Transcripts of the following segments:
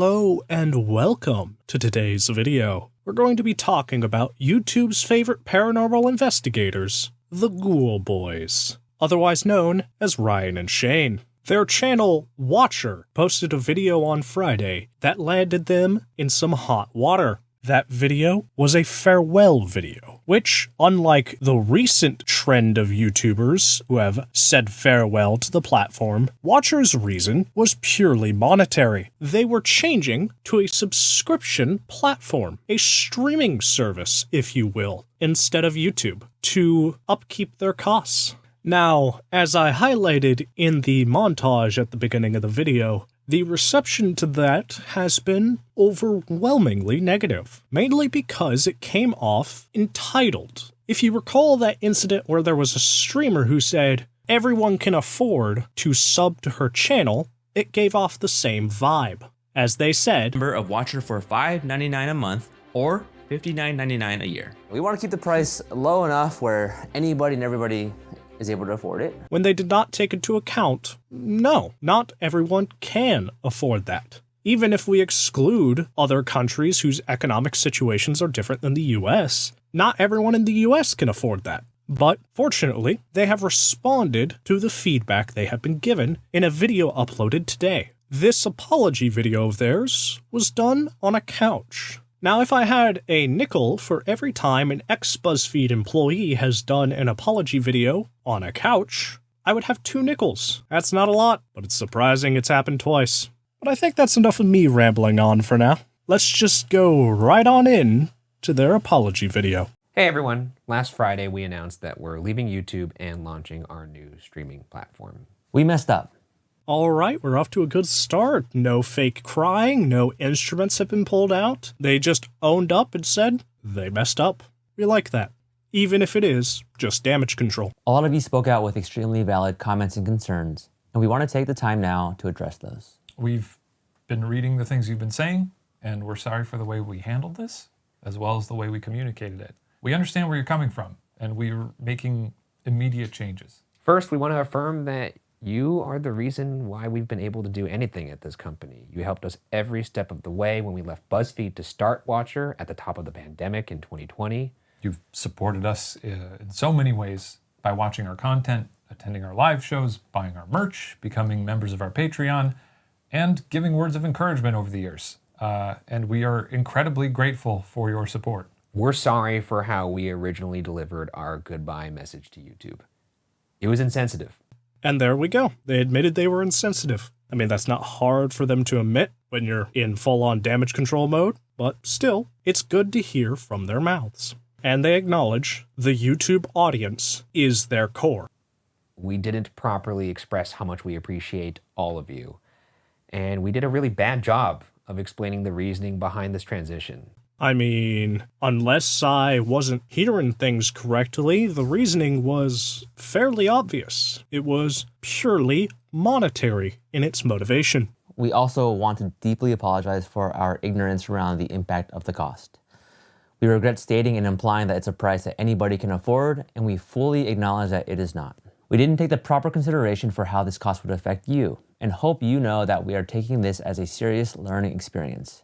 Hello and welcome to today's video. We're going to be talking about YouTube's favorite paranormal investigators, the Ghoul Boys, otherwise known as Ryan and Shane. Their channel, Watcher, posted a video on Friday that landed them in some hot water. That video was a farewell video, which, unlike the recent trend of YouTubers who have said farewell to the platform, Watcher's reason was purely monetary. They were changing to a subscription platform, a streaming service, if you will, instead of YouTube, to upkeep their costs. Now, as I highlighted in the montage at the beginning of the video, the reception to that has been overwhelmingly negative, mainly because it came off entitled. If you recall that incident where there was a streamer who said, everyone can afford to sub to her channel, it gave off the same vibe. As they said, member of Watcher for $5.99 a month or $59.99 a year. We want to keep the price low enough where anybody and everybody is able to afford it. When they did not take into account, no, not everyone can afford that. Even if we exclude other countries whose economic situations are different than the US, not everyone in the US can afford that. But fortunately, they have responded to the feedback they have been given in a video uploaded today. This apology video of theirs was done on a couch. Now, if I had a nickel for every time an ex-BuzzFeed employee has done an apology video on a couch, I would have 2 nickels. That's not a lot, but it's surprising it's happened twice. But I think that's enough of me rambling on for now. Let's just go right on in to their apology video. Hey everyone, last Friday we announced that we're leaving YouTube and launching our new streaming platform. We messed up. Alright, we're off to a good start. No fake crying, no instruments have been pulled out. They just owned up and said they messed up. We like that, even if it is just damage control. A lot of you spoke out with extremely valid comments and concerns, and we want to take the time now to address those. We've been reading the things you've been saying, and we're sorry for the way we handled this, as well as the way we communicated it. We understand where you're coming from, and we're making immediate changes. First, we want to affirm that you are the reason why we've been able to do anything at this company. You helped us every step of the way when we left BuzzFeed to start Watcher at the top of the pandemic in 2020. You've supported us in so many ways by watching our content, attending our live shows, buying our merch, becoming members of our Patreon, and giving words of encouragement over the years. And we are incredibly grateful for your support. We're sorry for how we originally delivered our goodbye message to YouTube. It was insensitive. And there we go. They admitted they were insensitive. I mean, that's not hard for them to admit when you're in full-on damage control mode, but still, it's good to hear from their mouths. And they acknowledge the YouTube audience is their core. We didn't properly express how much we appreciate all of you. And we did a really bad job of explaining the reasoning behind this transition. I mean, unless I wasn't hearing things correctly, the reasoning was fairly obvious. It was purely monetary in its motivation. We also want to deeply apologize for our ignorance around the impact of the cost. We regret stating and implying that it's a price that anybody can afford, and we fully acknowledge that it is not. We didn't take the proper consideration for how this cost would affect you, and hope you know that we are taking this as a serious learning experience.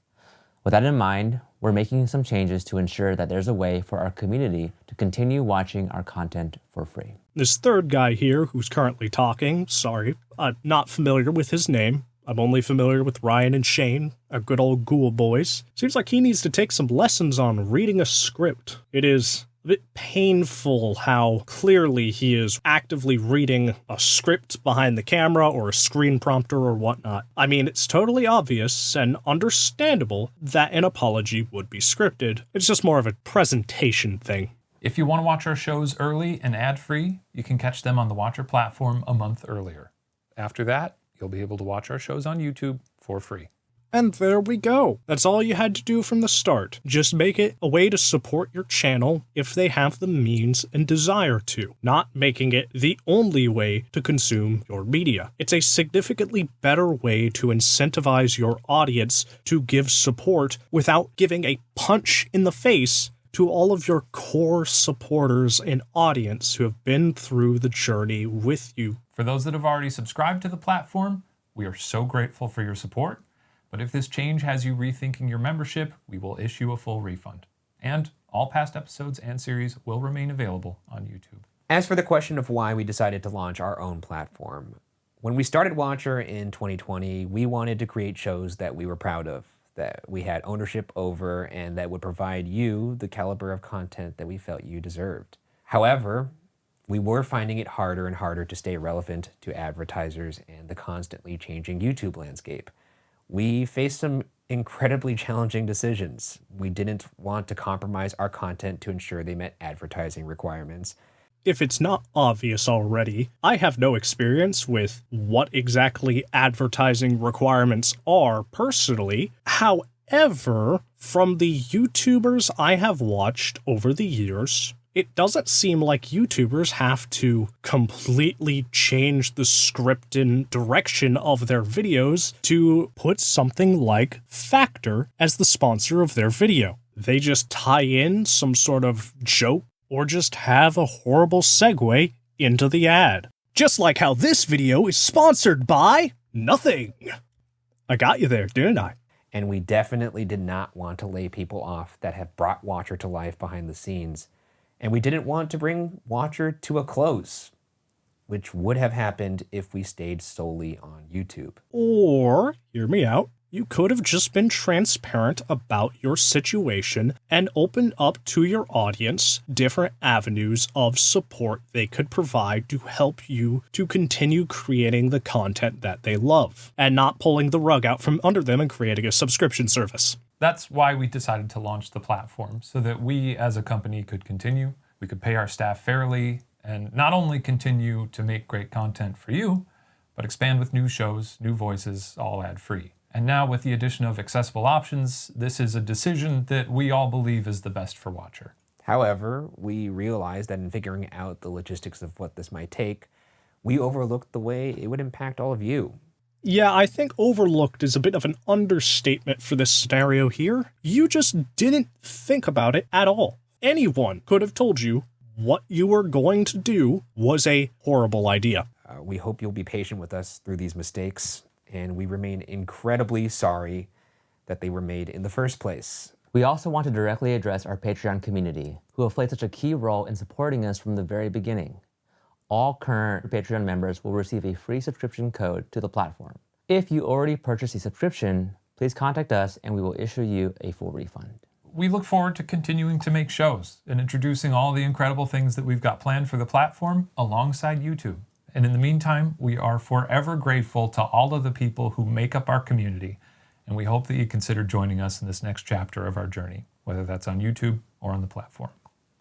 With that in mind, we're making some changes to ensure that there's a way for our community to continue watching our content for free. This third guy here who's currently talking, sorry, I'm not familiar with his name. I'm only familiar with Ryan and Shane, our good old Ghoul Boys. Seems like he needs to take some lessons on reading a script. It is a bit painful how clearly he is actively reading a script behind the camera or a screen prompter or whatnot. I mean, it's totally obvious and understandable that an apology would be scripted. It's just more of a presentation thing. If you want to watch our shows early and ad-free, you can catch them on the Watcher platform a month earlier. After that, you'll be able to watch our shows on YouTube for free. And there we go. That's all you had to do from the start. Just make it a way to support your channel if they have the means and desire to, not making it the only way to consume your media. It's a significantly better way to incentivize your audience to give support without giving a punch in the face to all of your core supporters and audience who have been through the journey with you. For those that have already subscribed to the platform, we are so grateful for your support. But if this change has you rethinking your membership, we will issue a full refund. And all past episodes and series will remain available on YouTube. As for the question of why we decided to launch our own platform, when we started Watcher in 2020, we wanted to create shows that we were proud of, that we had ownership over, and that would provide you the caliber of content that we felt you deserved. However, we were finding it harder and harder to stay relevant to advertisers and the constantly changing YouTube landscape. We faced some incredibly challenging decisions. We didn't want to compromise our content to ensure they met advertising requirements. If it's not obvious already, I have no experience with what exactly advertising requirements are personally. However, from the YouTubers I have watched over the years, it doesn't seem like YouTubers have to completely change the script and direction of their videos to put something like Factor as the sponsor of their video. They just tie in some sort of joke or just have a horrible segue into the ad. Just like how this video is sponsored by nothing. I got you there, didn't I? And we definitely did not want to lay people off that have brought Watcher to life behind the scenes. And we didn't want to bring Watcher to a close, which would have happened if we stayed solely on YouTube. Or, hear me out, you could have just been transparent about your situation and opened up to your audience different avenues of support they could provide to help you to continue creating the content that they love, and not pulling the rug out from under them and creating a subscription service. That's why we decided to launch the platform, so that we as a company could continue, we could pay our staff fairly, and not only continue to make great content for you, but expand with new shows, new voices, all ad-free. And now with the addition of accessible options, this is a decision that we all believe is the best for Watcher. However, we realized that in figuring out the logistics of what this might take, we overlooked the way it would impact all of you. Yeah, I think overlooked is a bit of an understatement for this scenario here. You just didn't think about it at all. Anyone could have told you what you were going to do was a horrible idea. We hope you'll be patient with us through these mistakes, and we remain incredibly sorry that they were made in the first place. We also want to directly address our Patreon community, who have played such a key role in supporting us from the very beginning. All current Patreon members will receive a free subscription code to the platform. If you already purchased a subscription, please contact us and we will issue you a full refund. We look forward to continuing to make shows and introducing all the incredible things that we've got planned for the platform alongside YouTube. And in the meantime, we are forever grateful to all of the people who make up our community, and we hope that you consider joining us in this next chapter of our journey, whether that's on YouTube or on the platform.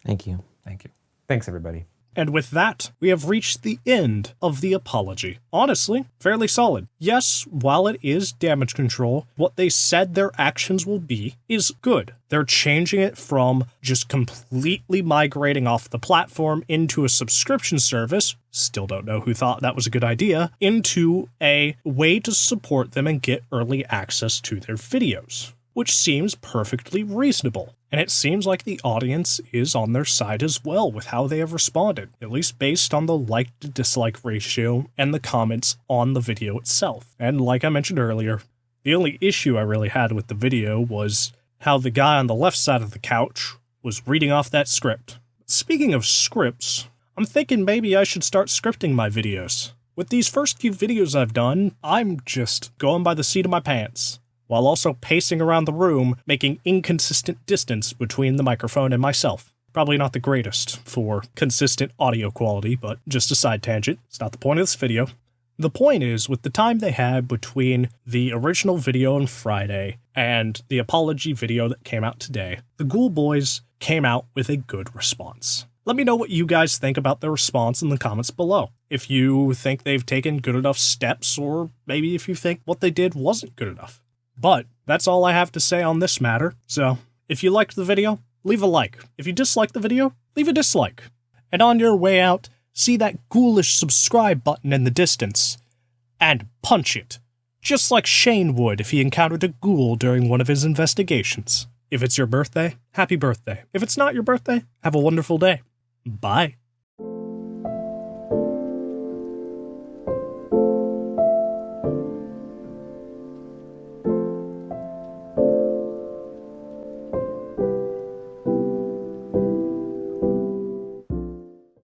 Thank you. Thank you. Thanks, everybody. And with that, we have reached the end of the apology. Honestly, fairly solid. Yes, while it is damage control, what they said their actions will be is good. They're changing it from just completely migrating off the platform into a subscription service, still don't know who thought that was a good idea, into a way to support them and get early access to their videos, which seems perfectly reasonable. And it seems like the audience is on their side as well with how they have responded, at least based on the like to dislike ratio and the comments on the video itself. And like I mentioned earlier, the only issue I really had with the video was how the guy on the left side of the couch was reading off that script. Speaking of scripts, I'm thinking maybe I should start scripting my videos. With these first few videos I've done, I'm just going by the seat of my pants, while also pacing around the room, making inconsistent distance between the microphone and myself. Probably not the greatest for consistent audio quality, but just a side tangent. It's not the point of this video. The point is, with the time they had between the original video on Friday and the apology video that came out today, the Ghoul Boys came out with a good response. Let me know what you guys think about their response in the comments below. If you think they've taken good enough steps, or maybe if you think what they did wasn't good enough. But that's all I have to say on this matter, so if you liked the video, leave a like. If you disliked the video, leave a dislike. And on your way out, see that ghoulish subscribe button in the distance, and punch it, just like Shane would if he encountered a ghoul during one of his investigations. If it's your birthday, happy birthday. If it's not your birthday, have a wonderful day. Bye.